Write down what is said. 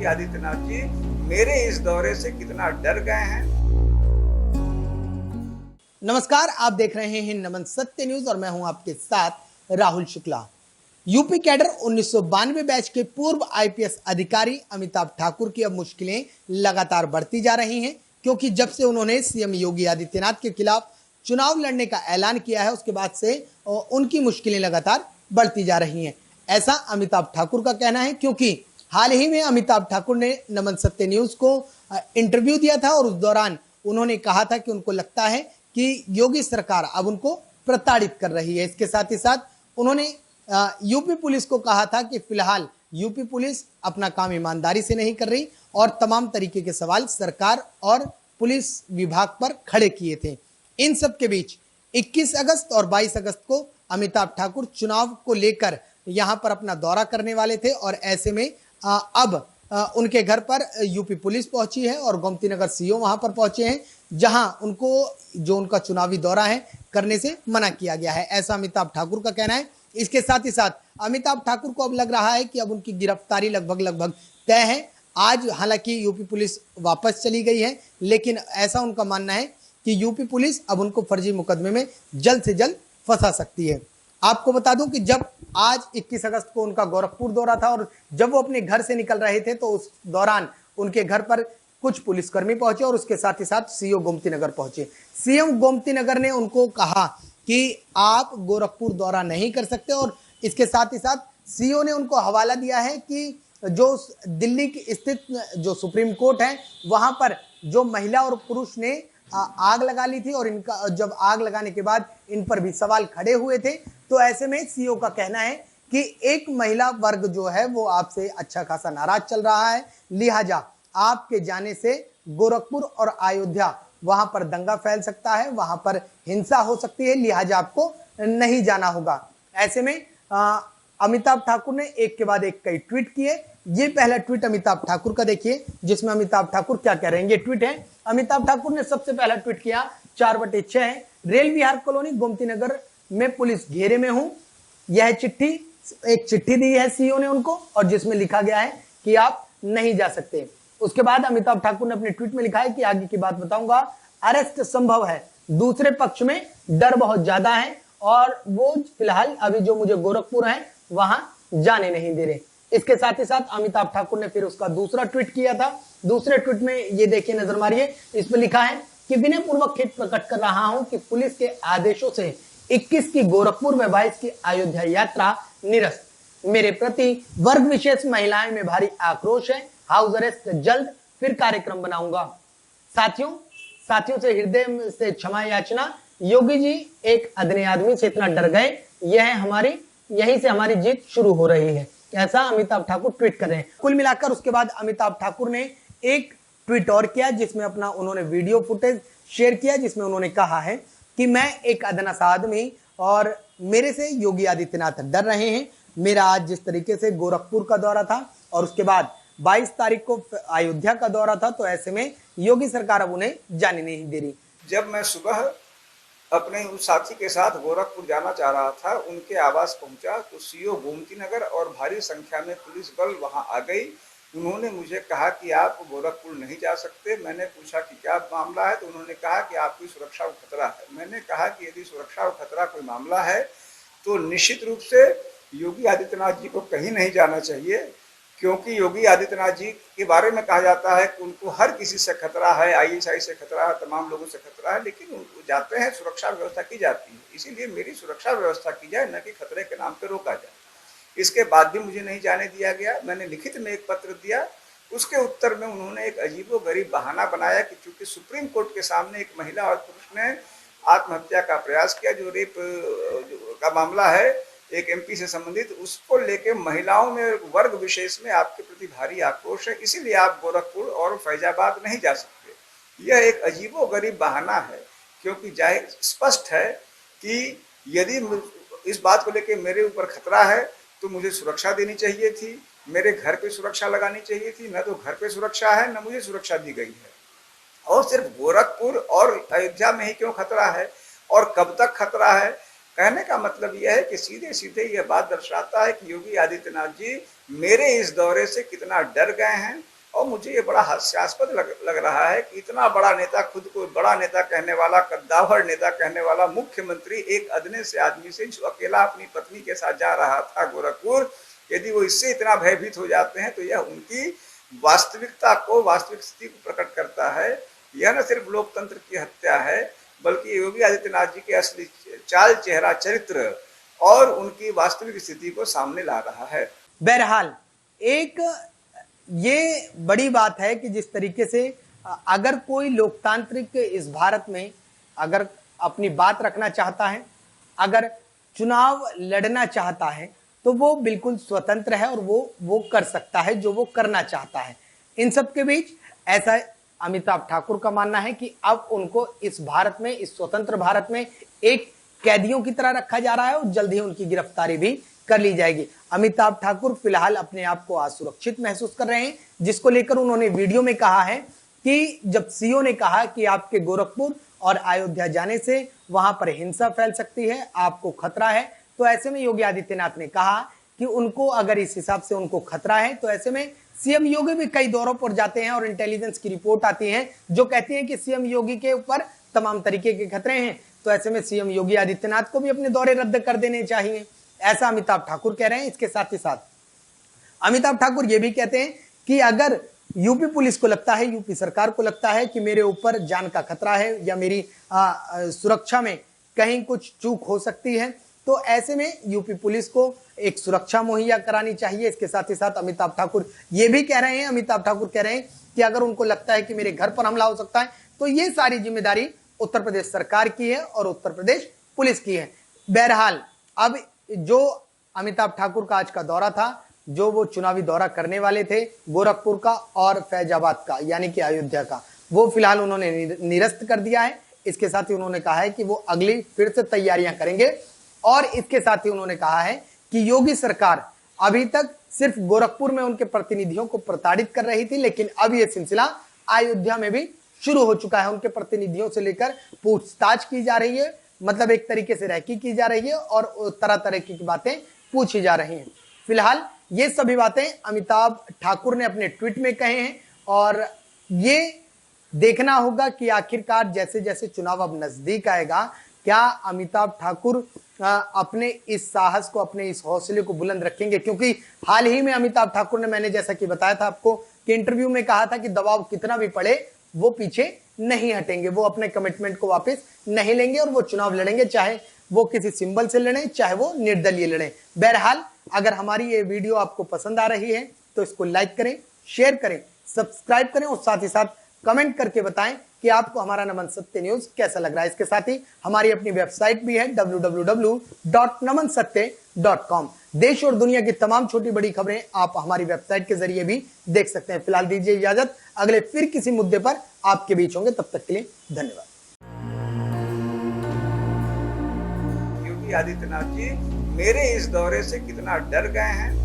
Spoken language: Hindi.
आदित्यनाथ जी मेरे इस दौरे से कितना डर गए हैं। नमस्कार, आप देख रहे हैं नमन सत्य न्यूज और मैं हूं आपके साथ Rahul Shukla. UP cadre 1992 batch के पूर्व आईपीएस अधिकारी अमिताभ ठाकुर की अब मुश्किलें लगातार बढ़ती जा रही हैं, क्योंकि जब से उन्होंने सीएम योगी आदित्यनाथ के खिलाफ चुनाव लड़ने का ऐलान किया है, उसके बाद से उनकी मुश्किलें लगातार बढ़ती जा रही हैं। ऐसा अमिताभ ठाकुर का कहना है, क्योंकि हाल ही में अमिताभ ठाकुर ने नमन सत्य न्यूज को इंटरव्यू दिया था और उस दौरान उन्होंने कहा था कि उनको लगता है कि योगी सरकार अब उनको प्रताड़ित कर रही है। इसके साथ ही साथ उन्होंने यूपी पुलिस को कहा था कि फिलहाल यूपी पुलिस अपना काम ईमानदारी से नहीं कर रही और तमाम तरीके के सवाल सरकार और पुलिस विभाग पर खड़े किए थे। इन सब के बीच 21 अगस्त और 22 अगस्त को अमिताभ ठाकुर चुनाव को लेकर यहां पर अपना दौरा करने वाले थे और ऐसे में अब उनके घर पर यूपी पुलिस पहुंची है और गोमती नगर सीओ वहां पर पहुंचे हैं, जहां उनको जो उनका चुनावी दौरा है करने से मना किया गया है, ऐसा अमिताभ ठाकुर का कहना है। इसके साथ ही साथ अमिताभ ठाकुर को अब लग रहा है कि अब उनकी गिरफ्तारी लगभग तय है। आज हालांकि यूपी पुलिस वापस चली गई है, लेकिन ऐसा उनका मानना है कि यूपी पुलिस अब उनको फर्जी मुकदमे में जल्द से जल्द फंसा सकती है। आपको बता दूं कि जब आज 21 अगस्त को उनका गोरखपुर दौरा था और जब वो अपने घर से निकल रहे थे तो उस दौरान उनके घर पर कुछ पुलिसकर्मी पहुंचे और उसके साथ ही साथ सीओ गोमती नगर पहुंचे। सीएम गोमती नगर ने उनको कहा कि आप गोरखपुर दौरा नहीं कर सकते और इसके साथ ही साथ सीओ ने उनको हवाला दिया है कि जो दिल्ली की स्थित जो सुप्रीम कोर्ट है वहां पर जो महिला और पुरुष ने आग लगा ली थी और इनका जब आग लगाने के बाद इन पर भी सवाल खड़े हुए थे, तो ऐसे में सीओ का कहना है कि एक महिला वर्ग जो है वो आपसे अच्छा खासा नाराज चल रहा है, लिहाजा आपके जाने से गोरखपुर और अयोध्या वहां पर दंगा फैल सकता है, वहां पर हिंसा हो सकती है, लिहाजा आपको नहीं जाना होगा। ऐसे में अमिताभ ठाकुर ने एक के बाद एक कई ट्वीट किए। ये पहला ट्वीट अमिताभ ठाकुर का देखिए, जिसमें अमिताभ ठाकुर क्या कह रहे हैं। ये ट्वीट है, अमिताभ ठाकुर ने सबसे पहला ट्वीट किया 4/6 रेल विहार कॉलोनी गोमती नगर में पुलिस घेरे में हूं। यह चिट्ठी, एक चिट्ठी दी है सीओ ने उनको और जिसमें लिखा गया है कि आप नहीं जा सकते। उसके बाद अमिताभ ठाकुर ने अपने ट्वीट में लिखा है कि आगे की बात बताऊंगा, अरेस्ट संभव है, दूसरे पक्ष में डर बहुत ज्यादा है और वो फिलहाल अभी जो मुझे गोरखपुर है वहां जाने नहीं दे रहे। इसके साथ ही साथ अमिताभ ठाकुर ने फिर उसका दूसरा ट्वीट किया था। दूसरे ट्वीट में ये देखिए, नजर मारिए, इसमें लिखा है कि विनय पूर्वक खेद प्रकट कर रहा हूं कि पुलिस के आदेशों से 21 की गोरखपुर में 22 की अयोध्या यात्रा निरस्त। मेरे प्रति वर्ग विशेष महिलाएं में भारी आक्रोश है। हाउस अरेस्ट जल्द, फिर कार्यक्रम बनाऊंगा। साथियों से हृदय से क्षमा याचना। योगी जी एक अदने आदमी से इतना डर गए, यहीं से हमारी जीत शुरू हो रही है, ऐसा अमिताभ ठाकुर ट्वीट कर रहे हैं। कुल मिलाकर उसके बाद अमिताभ ठाकुर ने एक ट्वीट और किया जिसमें अपना उन्होंने वीडियो फुटेज शेयर किया, जिसमें उन्होंने कहा है कि मैं एक अदना सा आदमी और मेरे से योगी आदित्यनाथ डर रहे हैं। मेरा आज जिस तरीके से गोरखपुर का दौरा था और उसके बाद 22 तारीख को अयोध्या का दौरा था, तो ऐसे में योगी सरकार अब उन्हें जाने नहीं दे रही। जब मैं सुबह अपने उस साथी के साथ गोरखपुर जाना चाह रहा था, उनके आवास पहुंचा तो सीओ गोमती नगर और भारी संख्या में पुलिस बल वहां आ गई। उन्होंने मुझे कहा कि आप गोरखपुर नहीं जा सकते। मैंने पूछा कि क्या मामला है, तो उन्होंने कहा कि आपकी सुरक्षा को खतरा है। मैंने कहा कि यदि सुरक्षा को खतरा कोई मामला है तो निश्चित रूप से योगी आदित्यनाथ जी को कहीं नहीं जाना चाहिए, क्योंकि योगी आदित्यनाथ जी के बारे में कहा जाता है कि उनको हर किसी से खतरा है, आईएसआई से खतरा है, तमाम लोगों से खतरा है, लेकिन उनको जाते हैं, सुरक्षा व्यवस्था की जाती है। इसीलिए मेरी सुरक्षा व्यवस्था की जाए, न कि खतरे के नाम पर रोका जाए। इसके बाद भी मुझे नहीं जाने दिया गया। मैंने लिखित में एक पत्र दिया, उसके उत्तर में उन्होंने एक अजीबोगरीब बहाना बनाया कि चूंकि सुप्रीम कोर्ट के सामने एक महिला और पुरुष ने आत्महत्या का प्रयास किया, जो रेप का मामला है एक एमपी से संबंधित, उसको लेके महिलाओं में वर्ग विशेष में आपके प्रति भारी आक्रोश है, इसीलिए आप गोरखपुर और फैजाबाद नहीं जा सकते। यह एक अजीबोगरीब बहाना है, क्योंकि जाहिर स्पष्ट है कि यदि इस बात को लेके मेरे ऊपर खतरा है तो मुझे सुरक्षा देनी चाहिए थी, मेरे घर पे सुरक्षा लगानी चाहिए थी। न तो घर पे सुरक्षा है, न मुझे सुरक्षा दी गई है। और सिर्फ गोरखपुर और अयोध्या में ही क्यों खतरा है और कब तक खतरा है? कहने का मतलब यह है कि सीधे सीधे यह बात दर्शाता है कि योगी आदित्यनाथ जी मेरे इस दौरे से कितना डर गए हैं और मुझे ये बड़ा हास्यास्पद लग रहा है कि इतना बड़ा नेता, खुद को बड़ा नेता कहने वाला, कद्दावर नेता कहने वाला मुख्यमंत्री एक अदने से आदमी से जो अकेला अपनी पत्नी के साथ जा रहा था गोरखपुर, यदि वो इससे इतना भयभीत हो जाते हैं तो यह उनकी वास्तविकता को, वास्तविक स्थिति को प्रकट करता है। यह न सिर्फ लोकतंत्र की हत्या है, बल्कि योगी आदित्यनाथ जी के असली चाल, चेहरा, चरित्र और उनकी वास्तविक स्थिति को सामने ला रहा है। बहरहाल एक ये बड़ी बात है कि जिस तरीके से अगर कोई लोकतांत्रिक इस भारत में अगर अपनी बात रखना चाहता है, अगर चुनाव लड़ना चाहता है, तो वो बिल्कुल स्वतंत्र है और वो कर सकता है जो वो करना चाहता है। इन सब के बीच ऐसा अमिताभ ठाकुर का मानना है कि अब उनको इस भारत में, इस स्वतंत्र भारत में एक कैदियों की तरह रखा जा रहा है और जल्द ही उनकी गिरफ्तारी भी कर ली जाएगी। अमिताभ ठाकुर फिलहाल अपने आप को असुरक्षित महसूस कर रहे हैं, जिसको लेकर उन्होंने वीडियो में कहा है कि जब सीओ ने कहा कि आपके गोरखपुर और अयोध्या जाने से वहां पर हिंसा फैल सकती है, आपको खतरा है, तो ऐसे में योगी आदित्यनाथ ने कहा कि उनको अगर इस हिसाब से उनको खतरा है तो ऐसे में सीएम योगी भी कई दौरों पर जाते हैं और इंटेलिजेंस की रिपोर्ट आती है जो कहती है कि सीएम योगी के ऊपर तमाम तरीके के खतरे हैं, तो ऐसे में सीएम योगी आदित्यनाथ को भी अपने दौरे रद्द कर देने चाहिए, ऐसा अमिताभ ठाकुर कह रहे हैं। इसके साथ ही साथ अमिताभ ठाकुर ये भी कहते हैं कि अगर यूपी पुलिस को लगता है, यूपी सरकार को लगता है कि मेरे ऊपर जान का खतरा है या मेरी सुरक्षा में कहीं कुछ चूक हो सकती है, तो ऐसे में यूपी पुलिस को एक सुरक्षा मुहैया करानी चाहिए। इसके साथ ही साथ अमिताभ ठाकुर ये भी कह रहे हैं, अमिताभ ठाकुर कह रहे हैं कि अगर उनको लगता है कि मेरे घर पर हमला हो सकता है तो ये सारी जिम्मेदारी उत्तर प्रदेश सरकार की है और उत्तर प्रदेश पुलिस की है। बहरहाल अब जो अमिताभ ठाकुर का आज का दौरा था, जो वो चुनावी दौरा करने वाले थे गोरखपुर का और फैजाबाद का यानी कि अयोध्या का, वो फिलहाल उन्होंने निरस्त कर दिया है। इसके साथ ही उन्होंने कहा है कि वो अगली फिर से तैयारियां करेंगे और इसके साथ ही उन्होंने कहा है कि योगी सरकार अभी तक सिर्फ गोरखपुर में उनके प्रतिनिधियों को प्रताड़ित कर रही थी, लेकिन अब यह सिलसिला अयोध्या में भी शुरू हो चुका है। उनके प्रतिनिधियों से लेकर पूछताछ की जा रही है, मतलब एक तरीके से रैकी की जा रही है और तरह तरह की बातें पूछी जा रही हैं। फिलहाल ये सभी बातें अमिताभ ठाकुर ने अपने ट्वीट में कहे हैं और ये देखना होगा कि आखिरकार जैसे जैसे चुनाव अब नजदीक आएगा, क्या अमिताभ ठाकुर अपने इस साहस को, अपने इस हौसले को बुलंद रखेंगे, क्योंकि हाल ही में अमिताभ ठाकुर ने, मैंने जैसा कि बताया था आपको कि इंटरव्यू में कहा था कि दबाव कितना भी पड़े वो पीछे नहीं हटेंगे, वो अपने कमिटमेंट को वापस नहीं लेंगे और वो चुनाव लड़ेंगे, चाहे वो किसी सिंबल से लड़ें, चाहे वो निर्दलीय लड़ें। बहरहाल अगर हमारी ये वीडियो आपको पसंद आ रही है तो इसको लाइक करें, शेयर करें, सब्सक्राइब करें और साथ ही साथ कमेंट करके बताएं कि आपको हमारा नमन सत्य न्यूज कैसा लग रहा है। इसके साथ ही हमारी अपनी वेबसाइट भी है www.namansattya.com। देश और दुनिया की तमाम छोटी बड़ी खबरें आप हमारी वेबसाइट के जरिए भी देख सकते हैं। फिलहाल दीजिए इजाजत, अगले फिर किसी मुद्दे पर आपके बीच होंगे, तब तक के लिए धन्यवाद। योगी आदित्यनाथ जी मेरे इस दौरे से कितना डर गए हैं